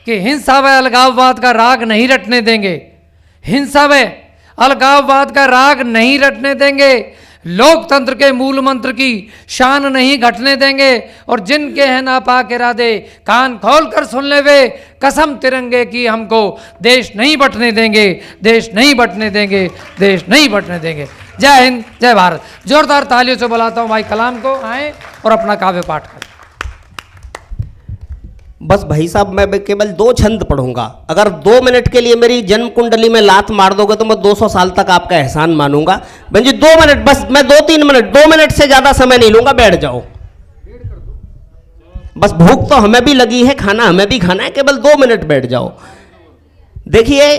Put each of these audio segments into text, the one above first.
कि हिंसा व अलगाववाद का राग नहीं रटने देंगे, हिंसा व अलगाववाद का राग नहीं रटने देंगे, लोकतंत्र के मूल मंत्र की शान नहीं घटने देंगे, और जिनके हैं नापाक इरादे कान खोल कर सुन ले वे, कसम तिरंगे की हमको देश नहीं बंटने देंगे, देश नहीं बंटने देंगे, देश नहीं बंटने देंगे। जय हिंद, जय भारत। जोरदार तालियों से बुलाता हूँ भाई कलाम को, आए और अपना काव्य पाठ करें। बस भाई साहब मैं केवल 2 छंद पढ़ूंगा। अगर 2 मिनट के लिए मेरी जन्म कुंडली में लात मार दोगे तो मैं 200 साल तक आपका एहसान मानूंगा। बहन जी 2 मिनट, बस मैं 2-3 मिनट, 2 मिनट से ज्यादा समय नहीं लूंगा, बैठ जाओ। बस भूख तो हमें भी लगी है, खाना हमें भी खाना है, केवल 2 मिनट बैठ जाओ। देखिए,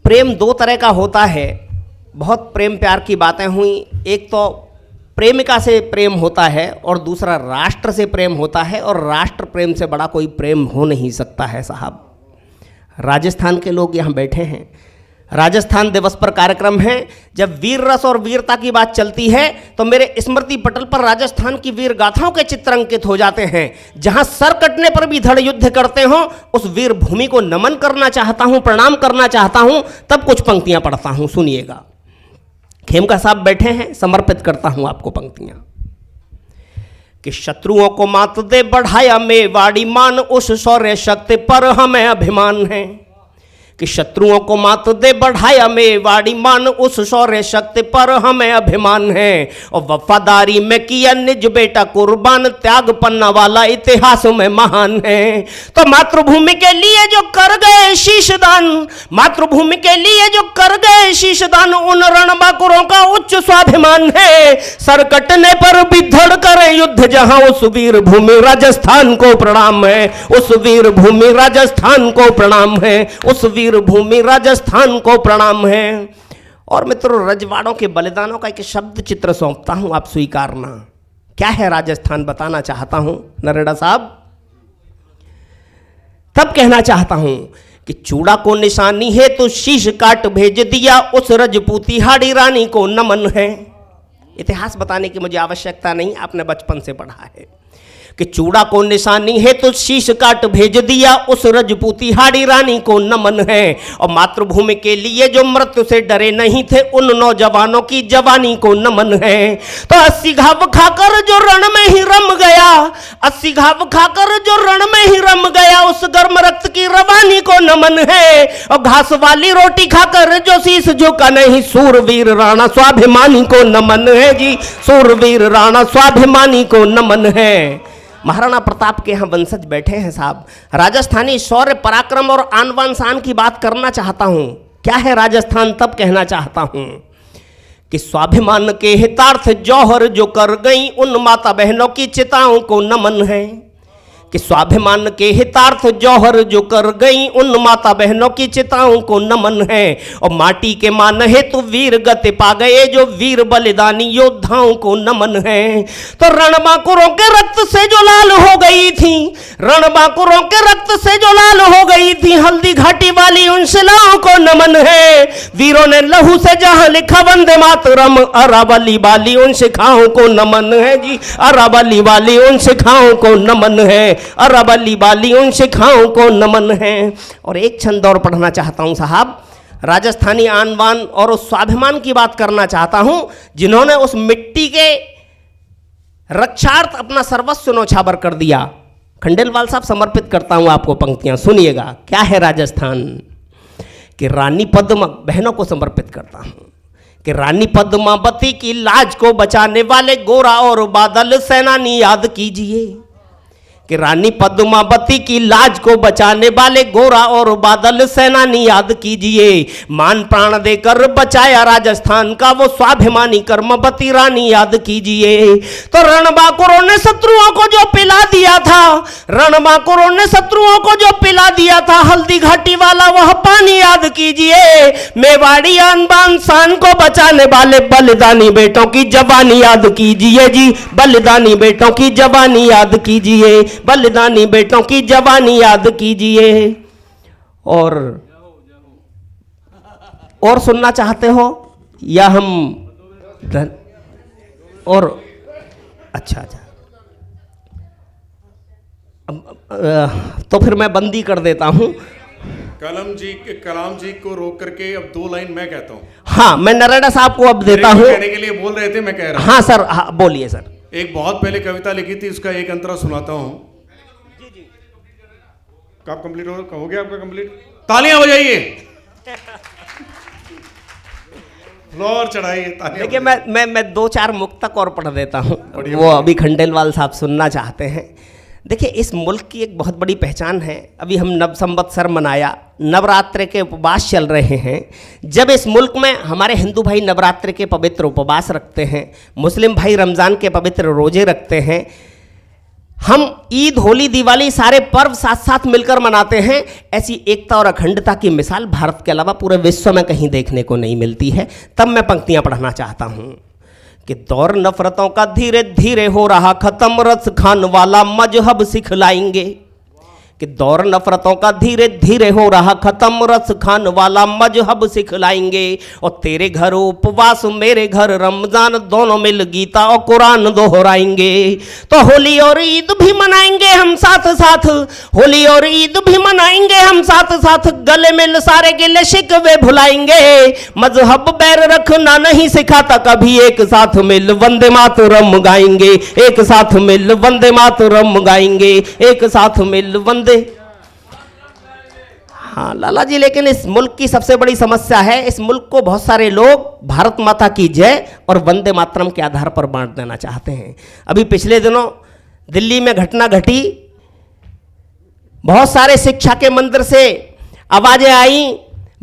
प्रेम 2 तरह का होता है। बहुत प्रेम प्यार की बातें हुई। एक तो प्रेमिका से प्रेम होता है और दूसरा राष्ट्र से प्रेम होता है, और राष्ट्र प्रेम से बड़ा कोई प्रेम हो नहीं सकता है साहब। राजस्थान के लोग यहाँ बैठे हैं, राजस्थान दिवस पर कार्यक्रम है। जब वीर रस और वीरता की बात चलती है तो मेरे स्मृति पटल पर राजस्थान की वीर गाथाओं के चित्र अंकित हो जाते हैं। जहाँ सर कटने पर भी धड़ युद्ध करते हो, उस वीर भूमि को नमन करना चाहता हूँ, प्रणाम करना चाहता हूँ, तब कुछ पंक्तियाँ पढ़ता हूँ, सुनिएगा। खेमका साहब बैठे हैं, समर्पित करता हूं आपको पंक्तियां। कि शत्रुओं को मात दे बढ़ाया मेवाड़ी मान, उस शौर्य शक्ति पर हमें अभिमान है। कि शत्रुओं को मात दे बढ़ाया मेवाड़ी मान, उस शौर्य शक्ति पर हमें अभिमान है। और वफादारी में किया निज बेटा कुर्बान, त्याग पन्ना वाला इतिहास में महान है। तो मातृभूमि के लिए जो कर गए शीशदान, मातृभूमि के लिए जो कर गए शीशदान, उन रणबांकुरों का उच्च स्वाभिमान है। सर कटने पर भी धड़ करे युद्ध जहां, उस वीर भूमि राजस्थान को प्रणाम है, उस वीर भूमि राजस्थान को प्रणाम है, उस वीर भूमि राजस्थान को प्रणाम है। और मित्रों, रजवाड़ों के बलिदानों का एक शब्द चित्र सौंपता हूं, आप स्वीकारना। क्या है राजस्थान बताना चाहता हूं नरेड़ा साहब। तब कहना चाहता हूं कि चूड़ा को निशानी है तो शीश काट भेज दिया, उस रजपूती हाड़ी रानी को नमन है। इतिहास बताने की मुझे आवश्यकता नहीं, आपने बचपन से पढ़ा है। कि चूड़ा को निशानी है तो शीश काट भेज दिया, उस रजपूती हाड़ी रानी को नमन है। और मातृभूमि के लिए जो मृत्यु से डरे नहीं थे, उन नौजवानों की जवानी को नमन है। तो 80 घाव खाकर जो रण में ही रम गया, 80 घाव खाकर जो रण में ही रम गया, उस गर्म रक्त की रवानी को नमन है। और घास वाली रोटी खाकर जो शीश झुका नहीं, सूरवीर राणा स्वाभिमानी को नमन है जी, सूरवीर राणा स्वाभिमानी को नमन है। महाराणा प्रताप के यहाँ वंशज बैठे हैं साहब। राजस्थानी शौर्य पराक्रम और आन बान शान की बात करना चाहता हूँ। क्या है राजस्थान, तब कहना चाहता हूँ कि स्वाभिमान के हितार्थ जौहर जो कर गई, उन माता बहनों की चिताओं को नमन है। कि स्वाभिमान के हितार्थ जौहर जो कर गई, उन माता बहनों की चिताओं को नमन है। और माटी के मान हेतु वीर गति पा गए, जो वीर बलिदानी योद्धाओं को नमन है। तो रणबांकुरों के रक्त से जो लाल हो गई थी, रणबांकुरों के रक्त से जो लाल हो गई थी, हल्दी घाटी वाली उन शिलाओं को नमन है। वीरों ने लहू से जहां लिखा वंदे मातरम, अरावली वाली उन शिखाओं को नमन है जी, अरावली वाली उन शिखाओं को नमन है, अरावली वाली उन शिखाओं को नमन है। और एक छंद और पढ़ना चाहता हूं साहब। राजस्थानी आन बान और उस स्वाभिमान की बात करना चाहता हूं, जिन्होंने उस मिट्टी के रक्षार्थ अपना सर्वस्व न्यौछावर कर दिया। खंडेलवाल साहब, समर्पित करता हूं आपको पंक्तियां, सुनिएगा। क्या है राजस्थान। कि रानी पद्मा, बहनों को समर्पित करता हूं, कि रानी पद्मावती की लाज को बचाने वाले गोरा और बादल सेनानी याद कीजिए। कि रानी पद्मावती की लाज को बचाने वाले गोरा और बादल सेनानी याद कीजिए। मान प्राण देकर बचाया राजस्थान का वो स्वाभिमानी कर्मवती रानी याद कीजिए। तो रणबांकुरों ने शत्रुओं को जो पिला दिया था, रणबांकुरों ने शत्रुओं को जो पिला दिया था, हल्दी घाटी वाला वह पानी याद कीजिए। मेवाड़ी आन बान शान को बचाने वाले बलिदानी बेटों की जवानी याद कीजिए जी, बलिदानी बेटों की जवानी याद कीजिए, बलिदानी बेटों की जवानी याद कीजिए। और सुनना चाहते हो या हम और अच्छा तो फिर मैं बंदी कर देता हूँ। कलाम जी को रोक करके अब 2 लाइन मैं कहता हूँ। हाँ, मैं नरेड़ा साहब को अब देता हूँ। कहने के लिए बोल रहे थे, मैं कह रहा हूँ। हाँ सर, हाँ बोलिए सर। एक बहुत पहले कविता लिखी थी, उसका एक अंतरा सुनाता हूँ। कब कंप्लीट हो गया आपका कंप्लीट? तालियां बजाइए, फ्लोर चढ़ाइए, तालियां। देखिए मैं 2-4 मुक्तक और पढ़ देता हूँ, वो अभी खंडेलवाल साहब सुनना चाहते हैं। देखिए, इस मुल्क की एक बहुत बड़ी पहचान है। अभी हम नव संवत्सर मनाया, नवरात्र के उपवास चल रहे हैं। जब इस मुल्क में हमारे हिंदू भाई नवरात्र के पवित्र उपवास रखते हैं, मुस्लिम भाई रमज़ान के पवित्र रोजे रखते हैं, हम ईद, होली, दिवाली सारे पर्व साथ साथ मिलकर मनाते हैं, ऐसी एकता और अखंडता की मिसाल भारत के अलावा पूरे विश्व में कहीं देखने को नहीं मिलती है। तब मैं पंक्तियां पढ़ना चाहता हूं कि दौर नफरतों का धीरे धीरे हो रहा खत्म, रस खान वाला मजहब सिखलाएंगे। कि दौर नफरतों का धीरे धीरे हो रहा खत्म, रस खान वाला मजहब सिखलाएंगे। और तेरे घर उपवास, मेरे घर रमजान, दोनों मिल गीता और कुरान दोहराएंगे। तो होली और ईद भी मनाएंगे हम साथ साथ, होली और ईद भी मनाएंगे हम साथ साथ, गले मिल सारे गिले शिकवे भुलाएंगे। मजहब बैर रखना नहीं सिखाता कभी, एक साथ मिल वंदे मातरम गाएंगे, एक साथ मिल वंदे मातरम गाएंगे, एक साथ मिल वंदे। हाँ लाला जी, लेकिन इस मुल्क की सबसे बड़ी समस्या है, इस मुल्क को बहुत सारे लोग भारत माता की जय और वंदे मातरम के आधार पर बांट देना चाहते हैं। अभी पिछले दिनों दिल्ली में घटना घटी, बहुत सारे शिक्षा के मंदिर से आवाजें आई,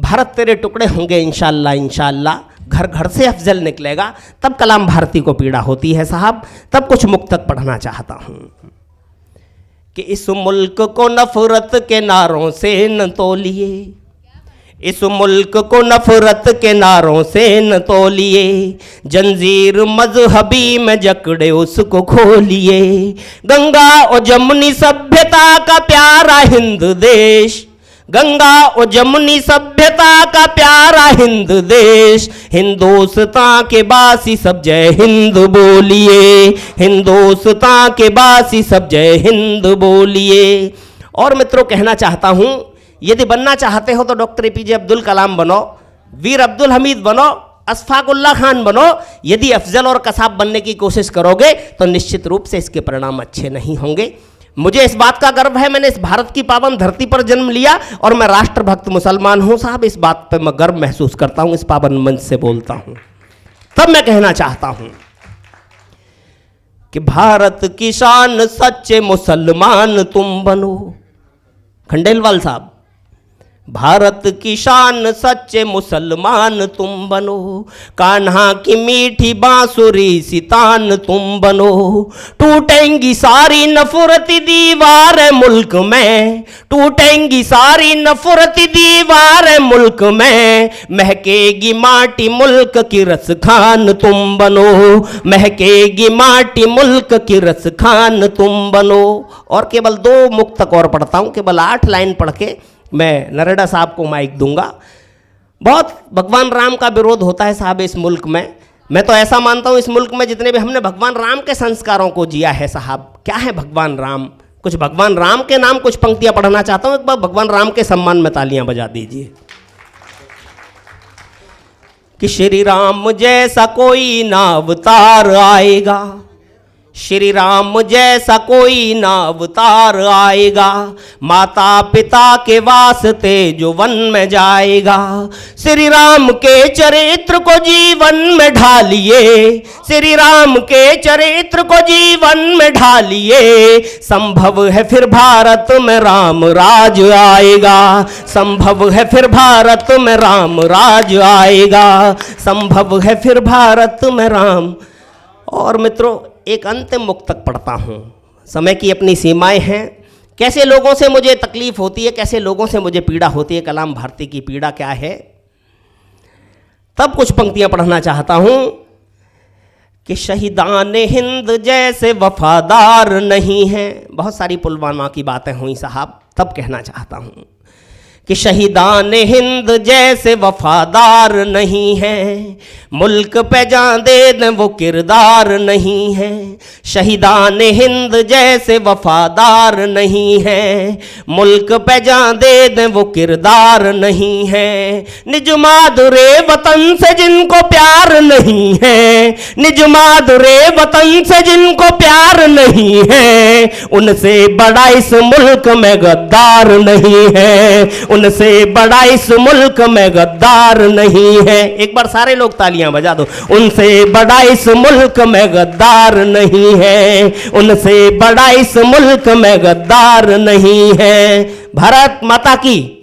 भारत तेरे टुकड़े होंगे इंशाअल्लाह इंशाअल्लाह, घर घर से अफजल निकलेगा। तब कलाम भारती को पीड़ा होती है साहब। तब कुछ मुक्तक पढ़ना चाहता हूं कि इस मुल्क को नफरत के नारों से न तोलिए, इस मुल्क को नफरत के नारों से न तोलिए, जंजीर मजहबी में जकड़े उसको खोलिए। गंगा और जमुनी सभ्यता का प्यारा हिंद देश, गंगा और जमुनी सभ्यता का प्यारा हिंद देश, हिंदुस्तान के बासी सब जय हिंद बोलिए, हिंदुस्तान के बासी सब जय हिंद बोलिए। और मित्रों, कहना चाहता हूं, यदि बनना चाहते हो तो डॉक्टर एपीजे अब्दुल कलाम बनो, वीर अब्दुल हमीद बनो, अशफाकुल्ला खान बनो। यदि अफजल और कसाब बनने की कोशिश करोगे तो निश्चित रूप से इसके परिणाम अच्छे नहीं होंगे। मुझे इस बात का गर्व है, मैंने इस भारत की पावन धरती पर जन्म लिया और मैं राष्ट्रभक्त मुसलमान हूं साहब। इस बात पर मैं गर्व महसूस करता हूं, इस पावन मंच से बोलता हूं। तब मैं कहना चाहता हूं कि भारत की शान सच्चे मुसलमान तुम बनो। खंडेलवाल साहब, भारत की शान सच्चे मुसलमान तुम बनो, कान्हा की मीठी बांसुरी सितान तुम बनो। टूटेंगी सारी नफरती दीवार मुल्क में, टूटेंगी सारी नफरती दीवार मुल्क में, महकेगी माटी मुल्क की रस खान तुम बनो, महकेगी माटी मुल्क की रस खान तुम बनो। और केवल 2 मुक्तक और पढ़ता हूँ, केवल 8 लाइन पढ़ के मैं नरेड़ा साहब को माइक दूंगा। बहुत भगवान राम का विरोध होता है साहब इस मुल्क में। मैं तो ऐसा मानता हूँ इस मुल्क में जितने भी हमने भगवान राम के संस्कारों को जिया है साहब। क्या है भगवान राम? कुछ भगवान राम के नाम कुछ पंक्तियां पढ़ना चाहता हूँ। एक बार भगवान राम के सम्मान में तालियां बजा दीजिए। कि श्री राम जैसा कोई ना अवतार आएगा, श्री राम जैसा कोई ना अवतार आएगा, माता पिता के वास्ते जो वन में जाएगा। श्री राम के चरित्र को जीवन में ढालिए, श्री राम के चरित्र को जीवन में ढालिए। संभव है फिर भारत में राम राज आएगा, संभव है फिर भारत में राम राज आएगा, संभव है फिर भारत में राम। और मित्रों, एक अंतिम मुक्तक पढ़ता हूँ। समय की अपनी सीमाएं हैं। कैसे लोगों से मुझे तकलीफ होती है, कैसे लोगों से मुझे पीड़ा होती है, कलाम भारती की पीड़ा क्या है। तब कुछ पंक्तियां पढ़ना चाहता हूँ कि शहीदान हिंद जैसे वफादार नहीं हैं। बहुत सारी पुलवामा की बातें हुई साहब। तब कहना चाहता हूँ कि शहीदान हिंद जैसे वफादार नहीं है, मुल्क पे जान दे दें वो किरदार नहीं है। शहीदान हिंद जैसे वफादार नहीं है, मुल्क पे जान दे दें वो किरदार नहीं है। निज मादुरे वतन से जिनको प्यार नहीं है, निज मादुरे वतन से जिनको प्यार नहीं है, उनसे बड़ा इस मुल्क में गद्दार नहीं है, उनसे बड़ा इस मुल्क में गद्दार नहीं है। एक बार सारे लोग तालियां बजा दो। उनसे बड़ा इस मुल्क में गद्दार नहीं है, उनसे बड़ा इस मुल्क में गद्दार नहीं है। भारत माता की